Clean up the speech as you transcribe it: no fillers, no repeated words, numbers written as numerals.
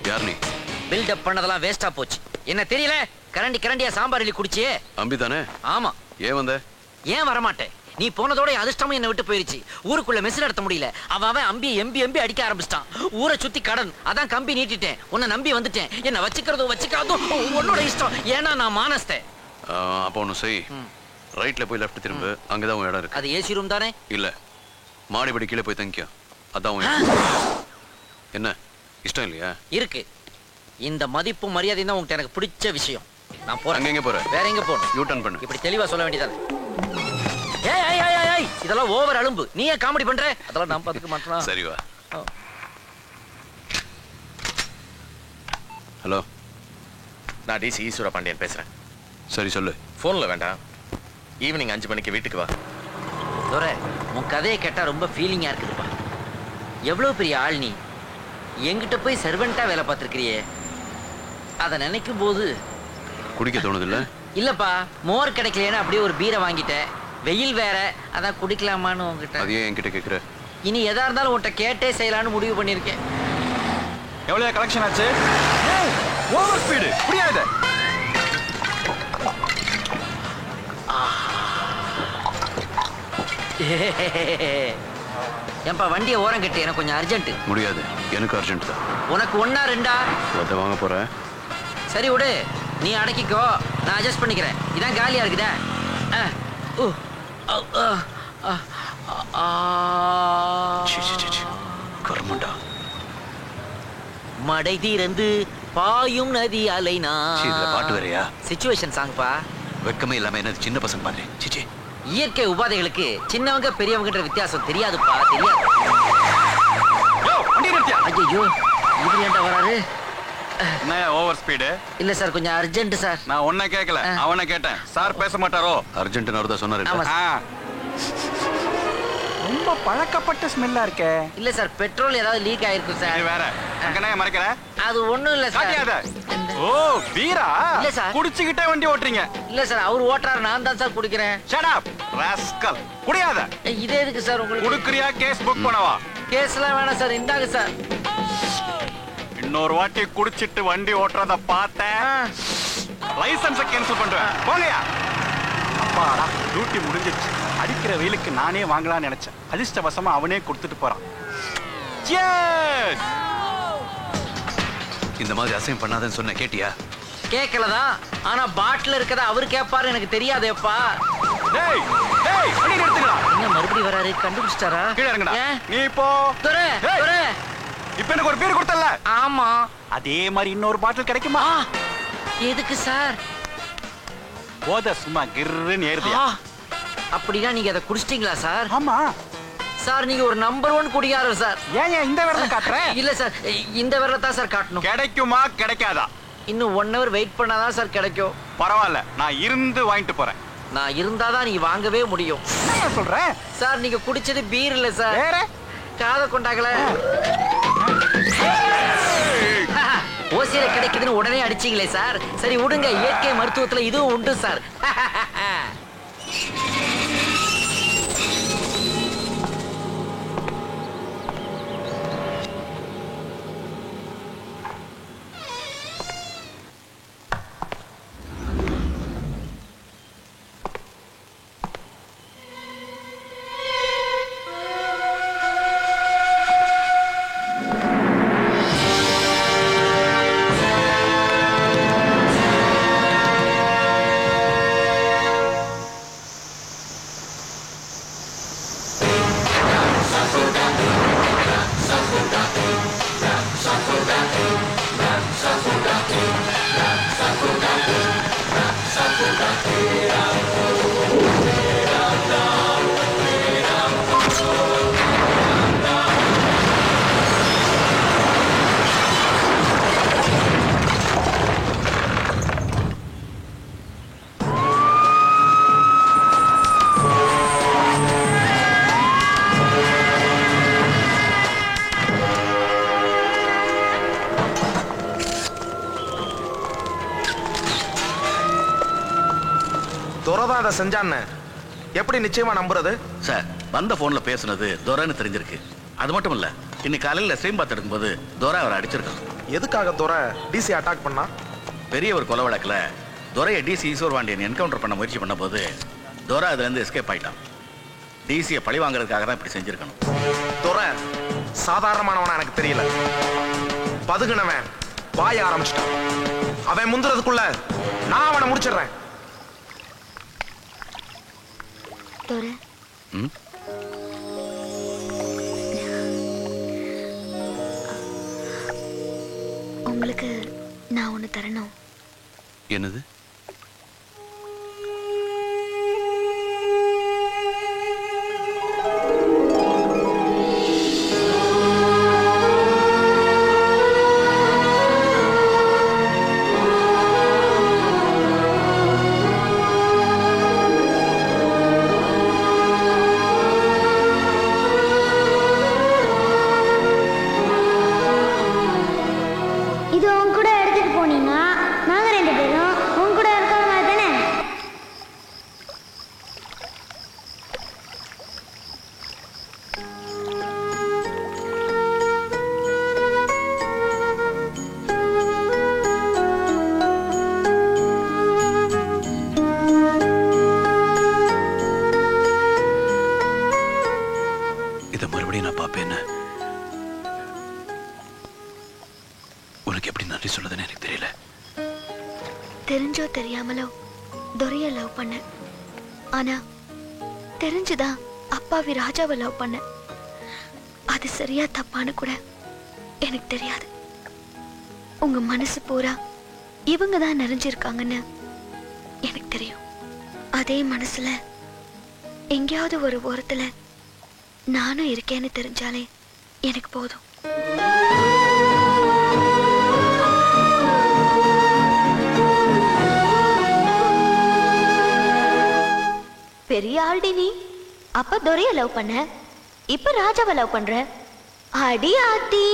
யார் நீ? பில்டப் பண்ணதெல்லாம் வேஸ்டா போச்சு. என்ன தெரியல? கரண்டியா சாம்பார் இலி குடிச்சியே. அம்பி தானே? ஆமா. ஏன் வந்த? ஏன் வரமாட்டேன்? நீ போனதோட அதிர்ஷ்டமும் என்ன விட்டு போயிருச்சு. ஊருக்குள்ள மெஸ் நடத்த முடியல. அவன் அம்பி எம்பி அடிக்க ஆரம்பிச்சிட்டான். ஊரை சுத்தி கடன். அதான் கம்பி நீட்டிட்டேன். உன்னை நம்பி வந்துட்டேன். என்ன வச்சுக்காதும் உன்னோட இஷ்டம். ஏன்னா நான் மானஸ்தேன். அப்போ ஒன்று செய். ரைட்ல போய் லெஃப்ட் திரும்ப. அங்கதான் உன் இடம் இருக்கு. அது ஏசி ரூம் தானே? இல்ல, மாடிப்படி கீழே போய் தங்கிக்க. அதான் உன் என்ன இஷ்டம் இல்லையா? இருக்கு. இந்த மதிப்பு மரியாதை தான் உங்களுக்கு எனக்கு பிடிச்ச விஷயம். நான் போறேன். எங்க போற? வேற எங்க போகணும்? யூ டர்ன் பண்ணு. இப்படி தெளிவா சொல்ல வேண்டியதானே? ஏய் இதெல்லாம் ஓவர் அலும்பு. நீ ஏன் காமெடி பண்ற? அதெல்லாம் நான் பாத்துக்க மாட்டேனா? சரி வா. ஹலோ, நான் டிசி ஈஸ்வர பாண்டியன் பேசுறேன். சரி சொல்லு. போன்ல வேண்டாம், ஈவினிங் 5 மணிக்கு வீட்டுக்கு வா. துரை, உன் கதையை கேட்டா ரொம்ப ஃபீலிங்கா இருக்குதுப்பா. எவ்வளவு பெரிய ஆள் நீ. என்கிட்ட போய் சர்வெண்டா வேலை பார்த்துருக்கிறியே. அதை நினைக்கும் போது குடிக்க தோணுது இல்ல? இல்லப்பா, மோர் கிடைக்கலன்னு அப்படியே ஒரு பீரை வாங்கிட்டேன். வெயில் வேற, அதான் குடிக்கலாமான்னு உங்ககிட்ட. அதையே என்கிட்ட கேட்குற? இனி எதா இருந்தாலும் உன்கிட்ட கேட்டே செய்யலான்னு முடிவு பண்ணியிருக்கேன். எவ்வளவு கலெக்ஷன் ஆச்சு? ஓவர் ஸ்பீடு புரியாது. ஏன்பா வண்டியை ஓரம் கட்டு, எனக்கு கொஞ்சம் அர்ஜென்ட். முடியாது, எனக்கு அர்ஜென்ட் தான். உனக்கு ஒன்னா ரெண்டா? ஒருத்த வாங்க போறேன். சரி விடு, நீ அடக்கிக்கோ, நான் அட்ஜஸ்ட் பண்ணிக்கிறேன். இதான் காலியா இருக்குதா? கர்மண்டா. மடை தீரந்து பாயும் நதி அலைனா. இதுல பாட்டு வேறையா? சிச்சுவேஷன் சாங்ப்பா. வெக்கமே இல்லாம என்ன சின்ன பசங்க பாரு. சிச்சி, இயற்கை உபாதைகளுக்கு சின்னவங்க பெரியவங்கன்ற வித்தியாசம் தெரியாதுப்பா, தெரியாது. ஐயோ, இவர் ஏன்டா வராரு? என்ன ஓவர் ஸ்பீடு? இல்ல சார், கொஞ்சம் அர்ஜென்ட் சார். நான் உன்னை கேட்கல, அவனை கேட்டேன். சார் பேச மாட்டாரோ? அர்ஜென்ட் அவர்தான் சொன்னாரு. ரொம்ப பழக்கப்பட்ட ஸ்மெல்லா இருக்கே. இல்ல சார், பெட்ரோல் ஏதாவது லீக் ஆயிருக்கும் சார். வேற அங்கனே மறைக்கற. அது ஒண்ணும் இல்ல சார். காட்டியாத. ஓ வீரா, இல்ல சார். குடிச்சிட்டே வண்டி ஓட்றீங்க? இல்ல சார், அவர் ஓட்றாரு, நான் தான் சார் குடிக்கிறேன். Shut up rascal. குடியாத. இது எதுக்கு சார் உங்களுக்கு? குடுக்குறியா கேஸ் புக் பண்ணவா? கேஸ்லாம் வேணாம் சார், இந்தாங்க சார். இன்னொரு வாட்டி குடிச்சிட்டு வண்டி ஓட்டுறத பார்த்தேன், லைசன்ஸை கேன்சல் பண்ணுவேன். போங்கயா. அப்பாடா, டியூட்டி முடிஞ்சிச்சு. அடிக்கிற வெயிலுக்கு நானே வாங்கலாம்னு நினைச்சேன். அதிர்ஷ்டவசமா அவனே கொடுத்துட்டு போறான். இந்த மாதிரி அசைன் பண்ணாதன்னு சொன்ன, கேட்டியா? கேட்கலதான், ஆனா பாட்டில் இருக்கதா அவர் கேட்பாரு, எனக்கு தெரியாதேப்பா. டேய் டேய், வண்டி நிறுத்துடா. என்ன மறுபடியும் வராரு? கண்டுபிடிச்சிட்டாரா? கீழ இறங்குடா. நீ இப்போ துரை, துரை. இப்போ எனக்கு ஒரு பீர் கொடுத்தல்ல? ஆமா. அதே மாதிரி இன்னொரு பாட்டில் கிடைக்குமா? எதுக்கு சார்? போத சும்மா கிர்ன்னு ஏறுதியா? அப்படின்னா நீங்க அதை குடிச்சிட்டீங்களா சார்? ஆமா சார், நீங்க ஒரு நம்பர் 1 குடிகாரர் சார். ஏன் இந்த விரல காட்டுற? இல்ல சார், இந்த விரல தான் சார் காட்டணும். கிடைக்குமா கிடைக்காதா? இன்னும் 1 hour வெயிட் பண்ணாதான் சார் கிடைக்கும். பரவாயில்ல, நான் இருந்து வாங்கிட்டு போறேன். நான் இருந்தாதான் நீ வாங்கவே முடியும். என்ன சொல்றேன் சார்? நீங்க குடிச்சது பீர் இல்ல சார், வேற காதை கொண்டாங்கல. ஓசியில கிடைக்குதுன்னு உடனே அடிச்சீங்களே சார். சரி விடுங்க, இயற்கை மருத்துவத்துல இதுவும் உண்டு சார். துரதான் அதை செஞ்சான்னு எப்படி நிச்சயமா நம்புறது? சார், வந்த போன்ல பேசுனது துரைன்னு தெரிஞ்சிருக்கு. அது மட்டும் இல்ல, இன்னைக்கு காலையில் ஸ்ட்ரீம் பார்த்து எடுக்கும்போது துரை அவரை அடிச்சிருக்கான். எதுக்காக துரை டிசி அட்டாக் பண்ணா? பெரிய ஒரு கொலை வழக்கில் துரையை டிசி ஈஸ்வர் பாண்டியன் என்கவுண்டர் பண்ண முயற்சி பண்ண போது துரை அதுலேருந்து எஸ்கேப் ஆயிட்டான். டிசியை பழி வாங்குறதுக்காக தான் இப்படி செஞ்சிருக்கணும். துரை சாதாரணமானவனா எனக்கு தெரியல. பதுகுனவன் வாய ஆரம்பிச்சிட்டான். அவன் முந்துறதுக்குள்ள நான் அவனை முடிச்சிடுறேன். துரை, ம் உங்களுக்கு நான் ஒண்ணு தரணும். என்னது? இது உன் கூட எடுத்துட்டு போனீங்கன்னா நாங்க 2 பேரும் உன் கூட இருக்கிற மாதிரி தானே? இதை மறுபடியும் நான் பார்ப்பேன்னு உனக்கு எப்படி நன்றி சொல்லுதுன்னு எனக்கு தெரியல. தெரிஞ்சோ தெரியாமலோ துரைய லவ் பண்ண. ஆனா தெரிஞ்சுதான் அப்பாவி ராஜாவை லவ் பண்ண. அது சரியா தப்பான்னு கூட எனக்கு தெரியாது. உங்க மனசு பூரா இவங்க தான் நிறைஞ்சிருக்காங்கன்னு எனக்கு தெரியும். அதே மனசுல எங்கேயாவது ஒரு ஓரத்துல நானும் இருக்கேன்னு தெரிஞ்சாலே எனக்கு போதும். பெரிய ஆள்டி நீ. அப்ப துரைய லவ் பண்ண, இப்ப ராஜாவை லவ் பண்ற. அடி ஆத்தி.